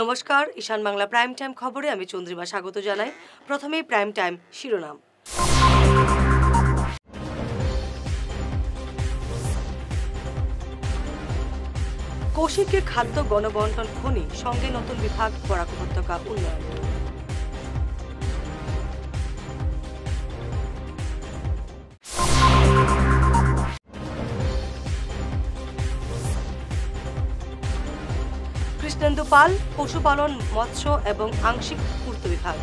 নমস্কার, ঈশান Bangla prime time খবরে আমি চন্দ্রিমা স্বাগত জানাই। প্রথমেই প্রাইম টাইম শিরোনাম। কৌশিকের খাদ্য গণবন্টন খনি, সঙ্গে নতুন বিভাগ বরাক উপত্যকা উন্নয়ন। কৃষ্ণেন্দু পাল, পশুপালন, মৎস্য এবং আংশিক পূর্ত বিভাগ।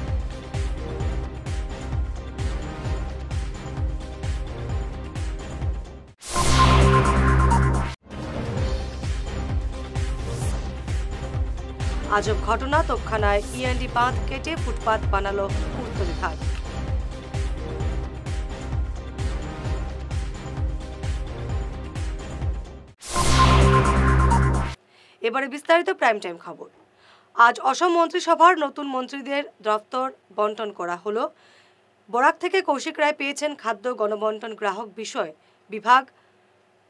আজব ঘটনা, তোপখানায় ইএনডি বাঁধ কেটে ফুটপাত বানালো পূর্ত বিভাগ। এবারে বিস্তারিত প্রাইম টাইম খবর। আজ অসম মন্ত্রিসভার নতুন মন্ত্রীদের দপ্তর বন্টন করা হলো। বরাক থেকে কৌশিক রায় পেয়েছেন খাদ্য গণবন্টন গ্রাহক বিষয় বিভাগ,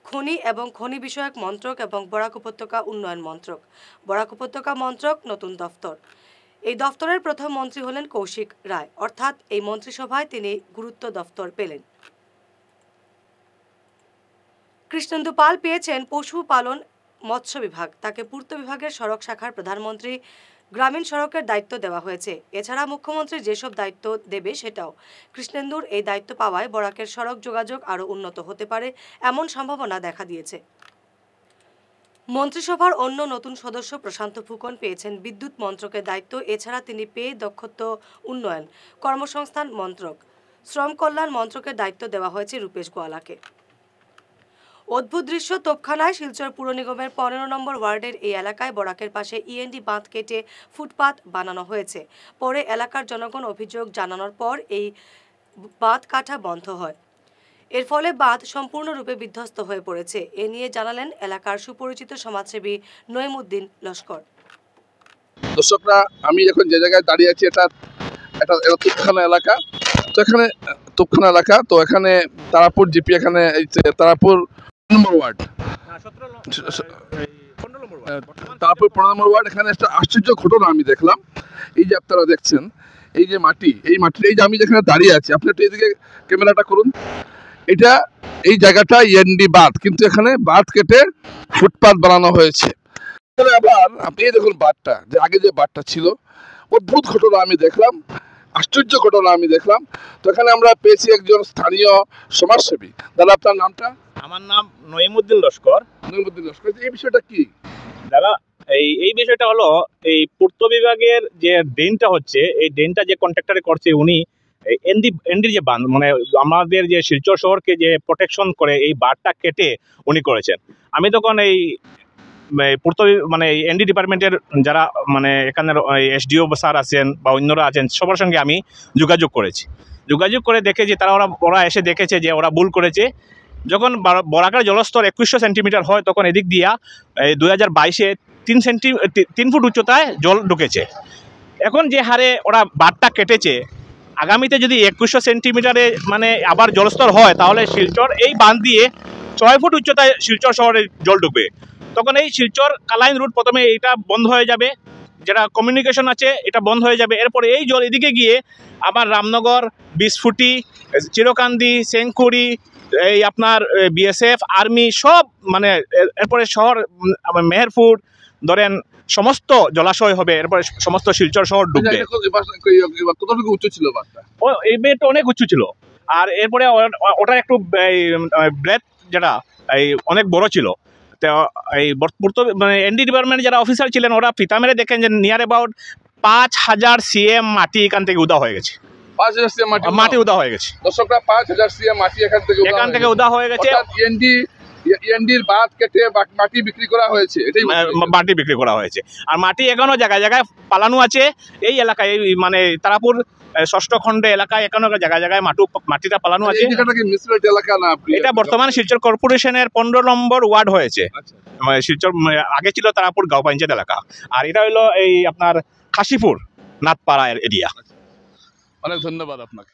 খনি এবং খনি বিষয়ক মন্ত্রক এবং বরাক উপত্যকা উন্নয়ন মন্ত্রক। বরাক উপত্যকা মন্ত্রক নতুন দফতর। এই দফতরের প্রথম মন্ত্রী হলেন কৌশিক রায়, অর্থাৎ এই মন্ত্রিসভায় তিনি গুরুত্ব দফতর পেলেন। কৃষ্ণেন্দু পাল পেয়েছেন পশুপালন মৎস্য বিভাগ, তাকে পূর্ত বিভাগের সড়ক শাখার প্রধানমন্ত্রী গ্রামীণ সড়কের দায়িত্ব দেওয়া হয়েছে। এছাড়া মুখ্যমন্ত্রী যেসব দায়িত্ব দেবে সেটাও। কৃষ্ণেন্দুর এই দায়িত্ব পাওয়ায় বরাকের সড়ক যোগাযোগ আরও উন্নত হতে পারে এমন সম্ভাবনা দেখা দিয়েছে। মন্ত্রিসভার অন্য নতুন সদস্য প্রশান্ত ফুকন পেয়েছেন বিদ্যুৎ মন্ত্রকের দায়িত্ব। এছাড়া তিনি পেয়ে দক্ষতা উন্নয়ন, কর্মসংস্থান মন্ত্রক, শ্রম কল্যাণ মন্ত্রকের দায়িত্ব দেওয়া হয়েছে রূপেশ গোয়ালাকে। অদ্ভুত দৃশ্য তোপখানায় শিলচর পুর নিগমের 15 নম্বর ওয়ার্ডের এই এলাকায় বরাকের পাশে ইএনডি বাঁধ কেটে ফুটপাত বানানো হয়েছে। পরে এলাকার জনগণ অভিযোগ জানানোর পর এই বাঁধ কাটা বন্ধ হয়। এর ফলে বাঁধ সম্পূর্ণরূপে বিধ্বস্ত হয়ে পড়েছে। এ নিয়ে জানালেন এলাকার সুপরিচিত সমাজসেবী নঈমুদ্দিন লস্কর। দর্শকরা, আমি এখন যে জায়গায় দাঁড়িয়ে আছি এটা তোপখানা এলাকা। তো এখানে তোপখানা এলাকা, তো এখানে তারাপুর জিপি, এখানে তারাপুর নম্বর ওয়ার্ড, তারপর 15 নম্বর ওয়ার্ড। এখানে একটা আশ্চর্য ঘটনা আমি দেখলাম। এই যে আপনারা দেখছেন, এই যে মাটি, এই মাটির এই যে আমি যেখানে দাঁড়িয়ে আছি, আপনি একটু এইদিকে ক্যামেরাটা করুন। এটা এই জায়গাটা ইএনডি বাঁধ, কিন্তু এখানে বাঁধ কেটে ফুটপাত বানানো হয়েছে। আবার আপনি দেখুন বাঁধটা, যে আগে যে বাঁধটা ছিল, অদ্ভুত ঘটনা আমি দেখলাম, আশ্চর্য ঘটনা আমি দেখলাম। তো এখানে আমরা পেয়েছি একজন স্থানীয় সমাজসেবী। দাদা, আপনার নামটা? আমার নাম নঈমুদ্দিন লস্কর। নঈমুদ্দিন লস্কর, এই বিষয়টা কি দাদা? এই বিষয়টা হলো, এই পূর্ত বিভাগের যে ড্রেনটা হচ্ছে, এই ড্রেনটা যে কন্ট্রাক্টরে করছে উনি এনডির যে বাঁধ, মানে আমাদের যে শিলচর শহরকে যে প্রোটেকশন করে, এই বাঁধটা কেটে উনি করেছেন। আমি তখন এই পূর্ত মানে এনডি ডিপার্টমেন্টের যারা মানে এখানের এসডিও স্যার আছেন বা অন্যরা আছেন, সবার সঙ্গে আমি যোগাযোগ করেছি। যোগাযোগ করে দেখেছি ওরা এসে দেখেছে যে ওরা ভুল করেছে। যখন বরাকের জলস্তর 2100 সেন্টিমিটার হয়, তখন এদিক দিয়া এই 2022-এ 3 ফুট উচ্চতায় জল ঢুকেছে। এখন যে হারে ওরা বাঁধটা কেটেছে, আগামীতে যদি 2100 সেন্টিমিটারে মানে আবার জলস্তর হয়, তাহলে শিলচর এই বাঁধ দিয়ে 6 ফুট উচ্চতায় শিলচর শহরে জল ঢুকবে। তখন এই শিলচর কালাইন রুট প্রথমে এটা বন্ধ হয়ে যাবে, যেটা কমিউনিকেশন আছে এটা বন্ধ হয়ে যাবে। এরপরে এই জল এদিকে গিয়ে আবার রামনগর, বিশফুটি, চিরকান্দি, সেংকুড়ি, এই আপনার বিএসএফ, আর্মি সব, মানে এরপরে শহর মেহেরপুর ধরেন সমস্ত জলাশয় হবে। এরপরে সমস্ত শিলচর শহর ডুববে। কতটুকু উচ্চ ছিল বাঁধটা? এই বেডটা অনেক উঁচু ছিল। আর এরপরে ওটা একটু ব্রেথ যেটা এই অনেক বড় ছিল। তো এই মানে এনডি ডিপার্টমেন্ট যারা অফিসার ছিলেন, ওরা ফিতা মেরে দেখেন যে নিয়ার অ্যাবাউট 5000 CM মাটি এখান থেকে উদা হয়ে গেছে। 5000 CM মাটি উদা হয়ে গেছে। দর্শকরা, 5000 CM মাটি এখান থেকে উদা হয়ে গেছে। ইএনডির বাঁধ কেটে মাটি বিক্রি করা হয়েছে, এটাই মাটি বিক্রি করা হয়েছে। আর মাটি এখনো জায়গায় জায়গায় পালানো আছে এই এলাকায়, মানে তারাপুর 6ষ্ঠ খণ্ডে এলাকায় এখনো জায়গায় জায়গায় মাটিটা পালানো আছে। এটা বর্তমানে শিলচর কর্পোরেশনের 15 নম্বর ওয়ার্ড হয়েছে। শিলচর আগে ছিল তারাপুর গাঁও পঞ্চায়েত এলাকা, আর এটা হলো এই আপনার কাশীপুর নাথপাড়া এরিয়া। অনেক ধন্যবাদ আপনাকে।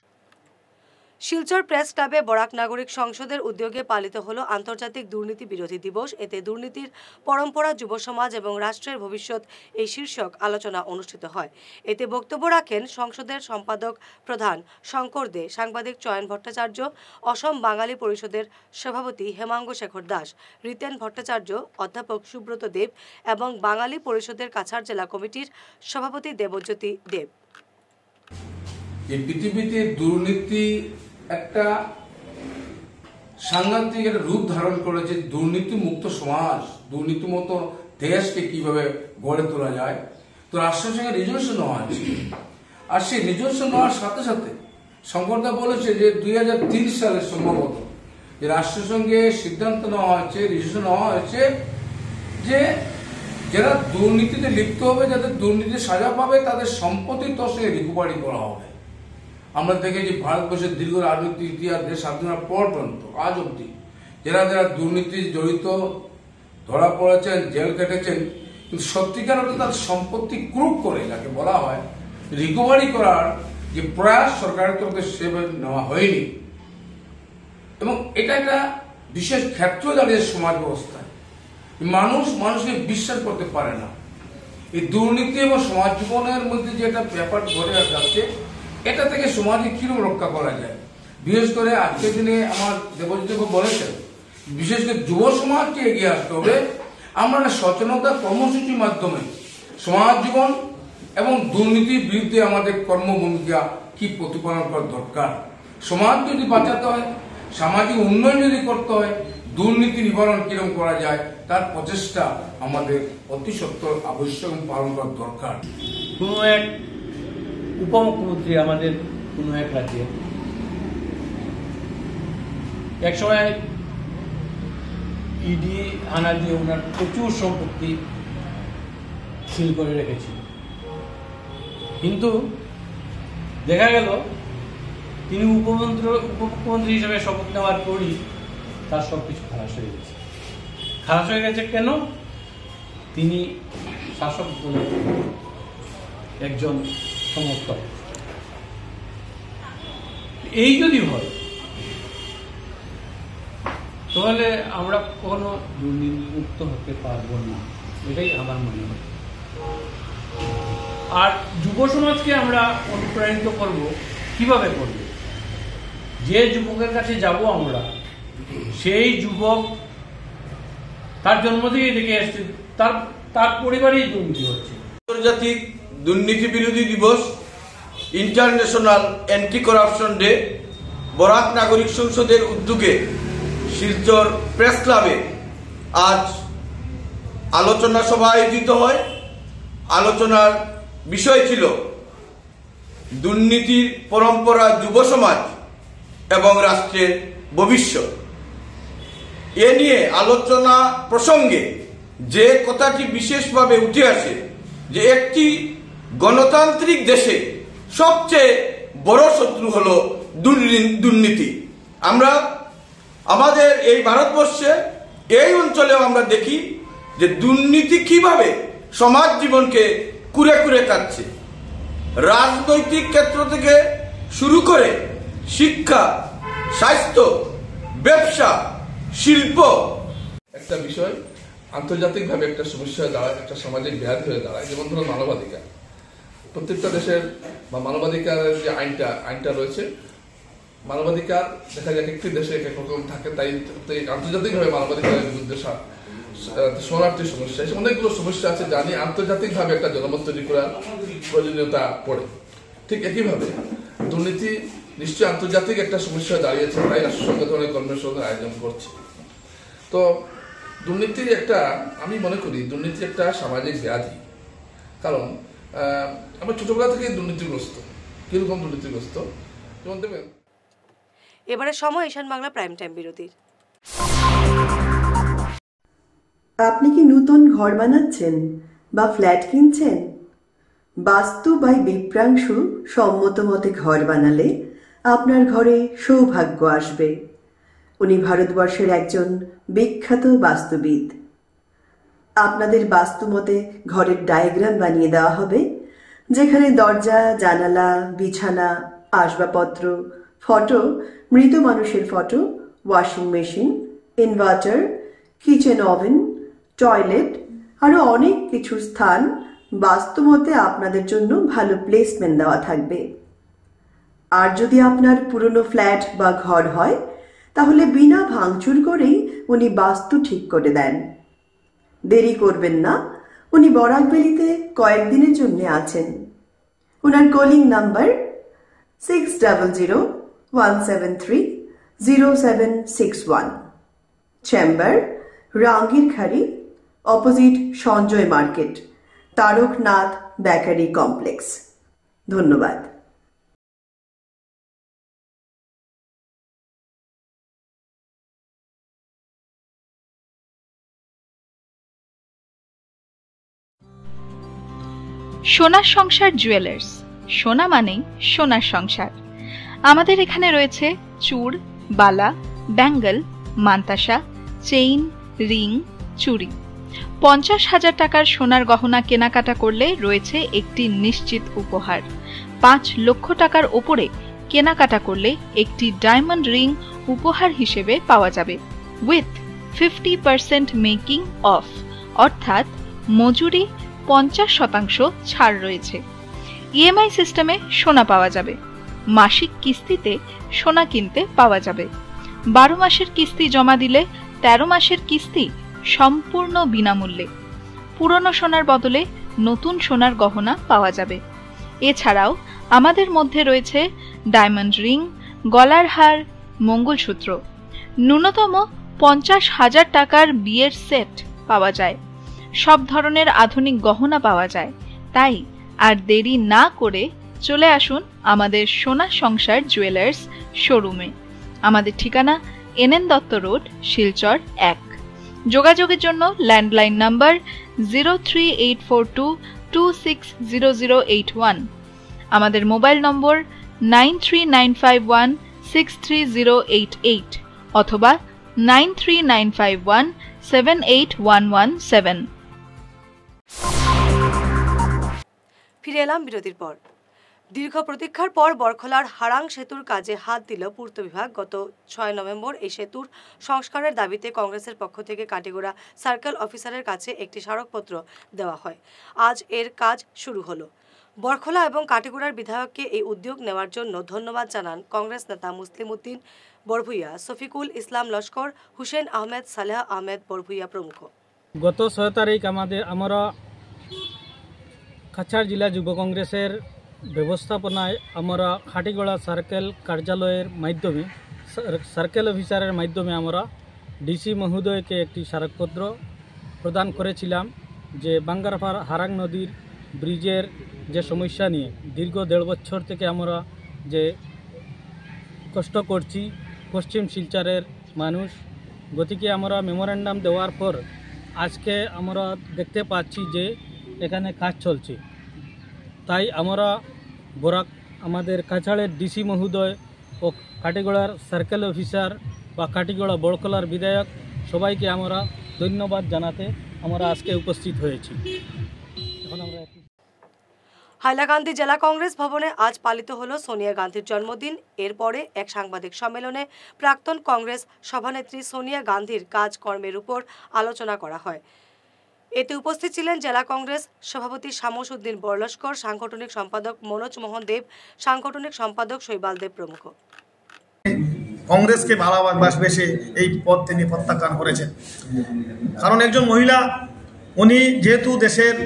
শিলচর প্রেস ক্লাবে বরাক নাগরিক সংসদের উদ্যোগে পালিত হলো আন্তর্জাতিক দুর্নীতি বিরোধী দিবস। এতে দুর্নীতির পরম্পরা, যুব সমাজ এবং রাষ্ট্রের ভবিষ্যৎ এই শীর্ষক আলোচনা অনুষ্ঠিত হয়। এতে বক্তব্য রাখেন সংসদের সম্পাদক প্রধান শঙ্কর দে, সাংবাদিক চয়ন ভট্টাচার্য, অসম বাঙালি পরিষদের সভাপতি হেমাঙ্গ শেখর দাস, রিতেন ভট্টাচার্য, অধ্যাপক সুব্রত দেব এবং বাঙালি পরিষদের কাছাড় জেলা কমিটির সভাপতি দেবজ্যোতি দেব। এই পৃথিবীতে দুর্নীতি একটা সাংঘাতিক একটা রূপ ধারণ করেছে। দুর্নীতি মুক্ত সমাজ, দুর্নীতি মুক্ত দেশকে কিভাবে গড়ে তোলা যায়, তো রাষ্ট্রের সঙ্গে রেজলিউশন নেওয়া হয়েছে। আর সেই রেজলিউশন নেওয়ার সাথে সাথে শঙ্করদা বলেছে যে 2003 সালে সম্ভবত যে রাষ্ট্রের সঙ্গে সিদ্ধান্ত নেওয়া হয়েছে, রেজলিউশন নেওয়া হয়েছে যে যারা দুর্নীতিতে লিপ্ত হবে, যাদের দুর্নীতির সাজা পাবে, তাদের সম্পত্তি তসে রিকভারি করা হবে। আমরা দেখেছি ভারতবর্ষের দীর্ঘ রাজনৈতিক ইতিহাস, দেশ স্বাধীনতার পর পর্যন্ত আজ অব্দি যারা যারা দুর্নীতি জড়িত ধরা পড়েছেন, জেল কেটেছেন, কিন্তু সত্যিকার অর্থে তাদের সম্পত্তি ক্রুপ করে, যাকে বলা হয় রিকভারি করার যে প্রয়াস সরকারের তরফে সেভাবে নেওয়া হয়নি। এবং এটা একটা বিশেষ ক্ষেত্র দাঁড়িয়ে সমাজ ব্যবস্থায় মানুষকে বিশ্বাস করতে পারে না। এই দুর্নীতি এবং সমাজ জীবনের মধ্যে যে একটা ব্যাপার ঘটে যাচ্ছে, এটা থেকে সমাজে কিরকম রক্ষা করা যায়। বিশেষ করে আজকের দিনে আমার দেবজ্যোতি বলেছেন, বিশেষ করে যুব সমাজকে এগিয়ে আসতে হবে। আমরা সচেতনতা কর্মসূচির মাধ্যমে সমাজ জীবন এবং দুর্নীতির বিরুদ্ধে আমাদের কর্মভূমিকা কি প্রতিপালন করা দরকার। সমাজ যদি বাঁচাতে হয়, সামাজিক উন্নয়ন যদি করতে হয়, দুর্নীতি নিবারণ কিরকম করা যায়, তার প্রচেষ্টা আমাদের অতি সত্বর আবশ্যক পালন করা দরকার। কোনো এক উপমুখ্যমন্ত্রী আমাদের কোনো এক রাজ্যে একসময় ইডি আনা দিয়ে ওনার প্রচুর সম্পত্তি সিল করে রেখেছিল, কিন্তু দেখা গেল তিনি উপমুখ্যমন্ত্রী হিসেবে শপথ নেওয়ার পরই তার সবকিছু খালাস হয়ে গেছে। খালাস হয়ে গেছে কেন? তিনি শাসক দলের একজন সমর্থক। এই যদি হয় তাহলে আমরা কখনো দুর্নীতিমুক্ত হতে পারবো না, এটাই আমার মনে হয়। আর যুব সমাজকে আমরা অনুপ্রাণিত করব, কিভাবে করব? যে যুবকের কাছে যাব আমরা, সেই যুবক তার জন্ম থেকেই দেখে আসছে তার পরিবারেই দুর্নীতি হচ্ছে। আন্তর্জাতিক দুর্নীতি বিরোধী দিবস, international anti corruption day, Barak নাগরিক সংসদের উদ্যোগে শিলচর প্রেস ক্লাবে আজ আলোচনা সভা আয়োজিত হয়। আলোচনার বিষয় ছিল দুর্নীতির পরম্পরা, যুব সমাজ এবং রাষ্ট্রের ভবিষ্যৎ। এ নিয়ে আলোচনা প্রসঙ্গে যে কথাটি বিশেষভাবে উঠে আসে যে একটি গণতান্ত্রিক দেশে সবচেয়ে বড় শত্রু হলো দুর্নীতি। আমরা আমাদের এই ভারতবর্ষে এই অঞ্চলেও আমরা দেখি যে দুর্নীতি কিভাবে সমাজ জীবনকে কুরে কুরে খাচ্ছে। রাজনৈতিক ক্ষেত্র থেকে শুরু করে শিক্ষা, স্বাস্থ্য, ব্যবসা, শিল্প, একটা বিষয় আন্তর্জাতিকভাবে একটা সমস্যা হয়ে দাঁড়ায়, একটা সামাজিক ব্যাধি হয়ে দাঁড়ায়। যেমন ধরুন মানবাধিকার, প্রত্যেকটা দেশের বা মানবাধিকারের যে আইনটা রয়েছে, মানবাধিকার দেখা যায় একটি দেশে এক রকম থাকে, তাই আন্তর্জাতিকভাবে মানবাধিকারের বিরুদ্ধে শরণার্থী সমস্যা, এসব অনেকগুলো সমস্যা আছে, যা নিয়ে আন্তর্জাতিকভাবে একটা জনমত তৈরি করার প্রয়োজনীয়তা পড়ে। ঠিক একইভাবে দুর্নীতি নিশ্চয়ই আন্তর্জাতিক একটা সমস্যা দাঁড়িয়েছে, তাই রাষ্ট্রসংঘ ধরনের কর্মসূচির আয়োজন করছে। তো দুর্নীতির একটা, আমি মনে করি দুর্নীতি একটা সামাজিক ব্যাধি। কারণ আমরা ছোটবেলা থেকে দুর্নীতিগ্রস্ত। কিরকম দুর্নীতিগ্রস্ত? যেমন দেখবেন, এবারে সময় ঈশান বাংলা প্রাইম টাইম বিরতির। আপনি কি নতুন ঘর বানাচ্ছেন বা ফ্ল্যাট কিনছেন? বাস্তু বাই বিপ্রাংশু সম্মত মতে ঘর বানালে আপনার ঘরে সৌভাগ্য আসবে। উনি ভারতবর্ষের একজন বিখ্যাত বাস্তুবিদ। আপনাদের বাস্তু মতে ঘরের ডায়াগ্রাম বানিয়ে দেওয়া হবে, যেখানে দরজা, জানালা, বিছানা, আসবাবপত্র, ফটো, মৃত মানুষের photo, washing machine, inverter, kitchen oven, toilet আরও অনেক কিছু স্থান বাস্তুমতে আপনাদের জন্য ভালো প্লেসমেন্ট দেওয়া থাকবে। আর যদি আপনার পুরনো ফ্ল্যাট বা ঘর হয় তাহলে বিনা ভাঙচুর করেই উনি বাস্তু ঠিক করে দেন। দেরি করবেন না, উনি বরাকবেলিতে কয়েকদিনের জন্য আছেন। ওনার calling number 6001730761। Chamber Rangirkhari, opposite Sanjay market, Taraknath bakery complex. ধন্যবাদ। সোনার সংসার জুয়েলার্স, সোনা মানেই সোনার সংসার। আমাদের এখানে রয়েছে চূড়, বালা, ব্যাঙ্গল, মান্তাসা, চেইন, রিং, চুড়ি। 50,000 টাকার সোনার গহনা কেনাকাটা করলে রয়েছে একটি নিশ্চিত উপহার। 5 লক্ষ টাকার ওপরে কেনাকাটা করলে একটি ডায়মন্ড রিং উপহার হিসেবে পাওয়া যাবে উইথ 50% মেকিং অফ, অর্থাৎ মজুরি 50% ছাড় রয়েছে। ইএমআই সিস্টেমে সোনা পাওয়া যাবে। মাসিক কিস্তিতে সোনা কিনতে পাওয়া যাবে। 12 মাসের কিস্তি জমা দিলে 13 মাসের কিস্তি সম্পূর্ণ বিনামূল্যে। পুরনো সোনার বদলে নতুন সোনার গহনা পাওয়া যাবে। এছাড়াও আমাদের মধ্যে রয়েছে ডায়মন্ড রিং, গলার হার, মঙ্গলসূত্র। ন্যূনতম 50,000 টাকার বিয়ের সেট পাওয়া যায়। সব ধরনের আধুনিক গহনা পাওয়া যায়। তাই আর দেরি না করে চলে আসুন আমাদের সোনা সংসার জুয়েলার্স শোরুমে। আমাদের ঠিকানা NN দত্ত রোড, শিলচর 1। যোগাযোগের জন্য ল্যান্ডলাইন নাম্বার 03842260081, আমাদের মোবাইল নম্বর 9395163088 অথবা 9395178117। ফিরে এলাম বিরতির পর। দীর্ঘ প্রতীক্ষার পর বরখলার হারাং সেতুর কাজে হাত দিল পূর্ত বিভাগ। গত 6 নভেম্বর এই সেতুর সংস্কারের দাবিতে কংগ্রেসের পক্ষ থেকে কাটিগড়া সার্কেল অফিসারের কাছে একটি স্মারকপত্র দেওয়া হয়। আজ এর কাজ শুরু হলো। বরখলা এবং কাটিগড়ার বিধায়ককে এই উদ্যোগ নেওয়ার জন্য ধন্যবাদ জানান কংগ্রেস নেতা মুসলিম উদ্দিন বরভুইয়া, শফিকুল ইসলাম লস্কর, হুসেন আহমেদ, সালেহ আহমেদ বরভুইয়া প্রমুখ। গত 6 তারিখ আমরা কাছাড় জেলা যুব কংগ্রেসের ব্যবস্থাপনায় আমরা খাটিগড়া সার্কেল কার্যালয়ের মাধ্যমে, সার্কেল অফিসারের মাধ্যমে আমরা ডিসি মহোদয়কে একটি স্মারকপত্র প্রদান করেছিলাম যে বাঙ্গারপাড় হারাং নদীর ব্রিজের যে সমস্যা নিয়ে দীর্ঘ 1.5 বছর থেকে আমরা যে কষ্ট করছি পশ্চিম শিলচরের মানুষ। গতিকে আমরা মেমোরেন্ডাম দেওয়ার পর আজকে আমরা দেখতে পাচ্ছি যে এখানে কাজ চলছে। তাই আমরা আমাদের কাছাড়ের ডিসি মহোদয় ও কাটিগড়ার সার্কেল অফিসার বা কাটিগড়া বড়খলার বিধায়ক সবাইকে আমরা ধন্যবাদ জানাতে আমরা আজকে উপস্থিত হয়েছি। এখন আমরা হাইলাকান্দি জেলা কংগ্রেস ভবনে আজ পালিত হলো সোনিয়া গান্ধীর জন্মদিন। এরপরে এক সাংবাদিক সম্মেলনে প্রাক্তন কংগ্রেস সভানেত্রী সোনিয়া গান্ধীর কাজকর্মের উপর আলোচনা করা হয়। এতে উপস্থিত ছিলেন জেলা কংগ্রেস সভাপতি শামস উদ্দিন বরলস্কর, সাংগঠনিক সম্পাদক মনোজ মোহন দেব, সাংগঠনিক সম্পাদক শৈবাল দেব প্রমুখ। কংগ্রেসকে ভালোবাসে এই পদ তিনি প্রত্যাখ্যান করেছেন। কারণ একজন মহিলা, উনি যেহেতু দেশের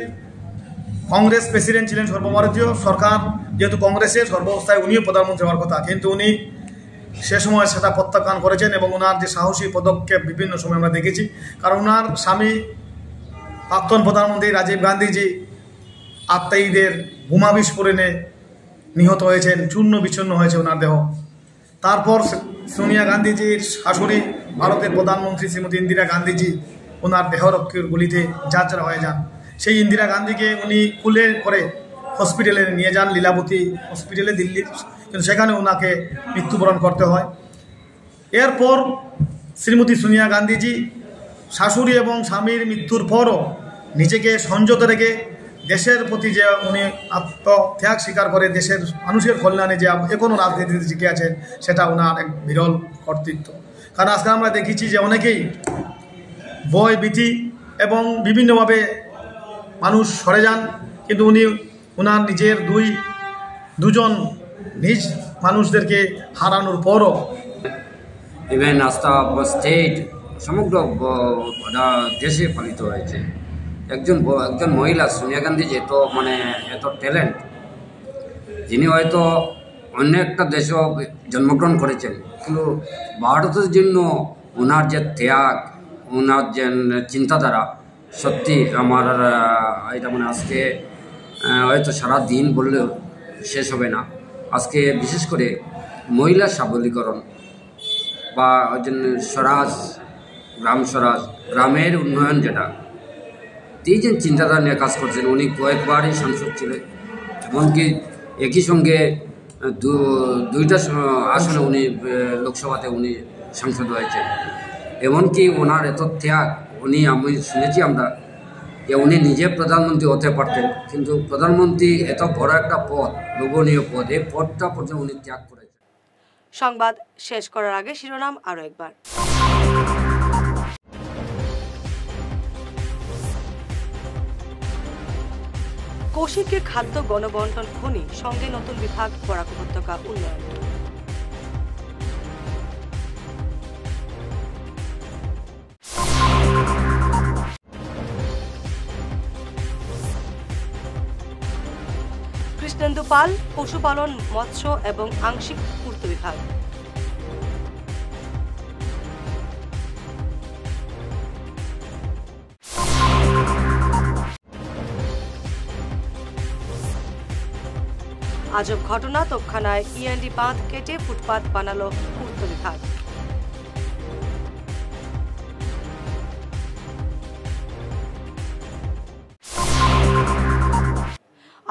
কংগ্রেস প্রেসিডেন্ট ছিলেন, সর্বভারতীয় সরকার যেহেতু কংগ্রেসের সর্বাবস্থায় উনিও প্রধানমন্ত্রী হওয়ার কথা, কিন্তু উনি সে সময় সেটা প্রত্যাখ্যান করেছেন এবং ওনার যে সাহসী পদক্ষেপ বিভিন্ন সময় আমরা দেখেছি। কারণ ওনার স্বামী প্রাক্তন প্রধানমন্ত্রী রাজীব গান্ধীজি আত্মায়ীদের বোমা বিস্ফোরণে নিহত হয়েছেন, চূর্ণ বিচ্ছিন্ন হয়েছে ওনার দেহ। তারপর সোনিয়া গান্ধীজির শাশুড়ি ভারতের প্রধানমন্ত্রী শ্রীমতী ইন্দিরা গান্ধীজি ওনার দেহরক্ষীর গুলিতে যাত্রা হয়ে যান। সেই ইন্দিরা গান্ধীকে উনি কুলে করে হসপিটালে নিয়ে যান, লীলাবতী হসপিটালে দিল্লির, কিন্তু সেখানে ওনাকে মৃত্যুবরণ করতে হয়। এরপর শ্রীমতী সোনিয়া গান্ধীজি শাশুড়ি এবং স্বামীর মৃত্যুর পরও নিজেকে সংযত রেখে দেশের প্রতি যে উনি আত্মত্যাগ স্বীকার করে দেশের মানুষের কল্যাণে যে এখনও রাজনীতিতে টিকে আছেন, সেটা ওনার এক বিরল কর্তৃত্ব। কারণ আজকে আমরা দেখেছি যে অনেকেই ভয় ভীতি এবং বিভিন্নভাবে মানুষ সরে যান, কিন্তু উনি ওনার নিজের দুজন নিজ মানুষদেরকে হারানোর পরও ইভেন আস্থা স্টেট সমগ্র দেশে পালিত হয়েছে। একজন মহিলা সোনিয়া গান্ধী যে তো এত ট্যালেন্ট, যিনি হয়তো অন্য একটা দেশেও জন্মগ্রহণ করেছেন, কিন্তু ভারতের জন্য ওনার যে ত্যাগ, ওনার যে চিন্তাধারা, সত্যি আমার এটা আজকে হয়তো সারা দিন বললেও শেষ হবে না। আজকে বিশেষ করে মহিলা সবলীকরণ বা স্বরাজ, গ্রাম স্বরাজ, গ্রামের উন্নয়ন, যেটা এই যে চিন্তাধারা নিয়ে কাজ করছেন। উনি কয়েকবারই সাংসদ ছিলেন, এমনকি একই সঙ্গে দুইটা আসনে উনি লোকসভাতে উনি সাংসদ হয়েছেন। এমনকি ওনার এত ত্যাগ, আমি শুনেছি আমরা যে উনি নিজে প্রধানমন্ত্রী হতে পারতেন, কিন্তু প্রধানমন্ত্রী এত বড় একটা পদ, লোভনীয় পদ, এই পদটা পর্যন্ত উনি ত্যাগ করেছেন। সংবাদ শেষ করার আগে শিরোনাম আরো একবার। কৌশিককে খাদ্য গণবন্টন খনি, সঙ্গে নতুন বিভাগ বরাক উপত্যকা উন্নয়ন। কৃষ্ণেন্দু পাল, পশুপালন, মৎস্য এবং আংশিক পূর্ত বিভাগ। আজব ঘটনা, তোপখানায় ইএনডি বাঁধ কেটে ফুটপাত বানালো পূর্ত বিভাগ।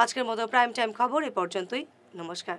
আজকের মতো প্রাইম টাইম খবর এ পর্যন্তই। নমস্কার।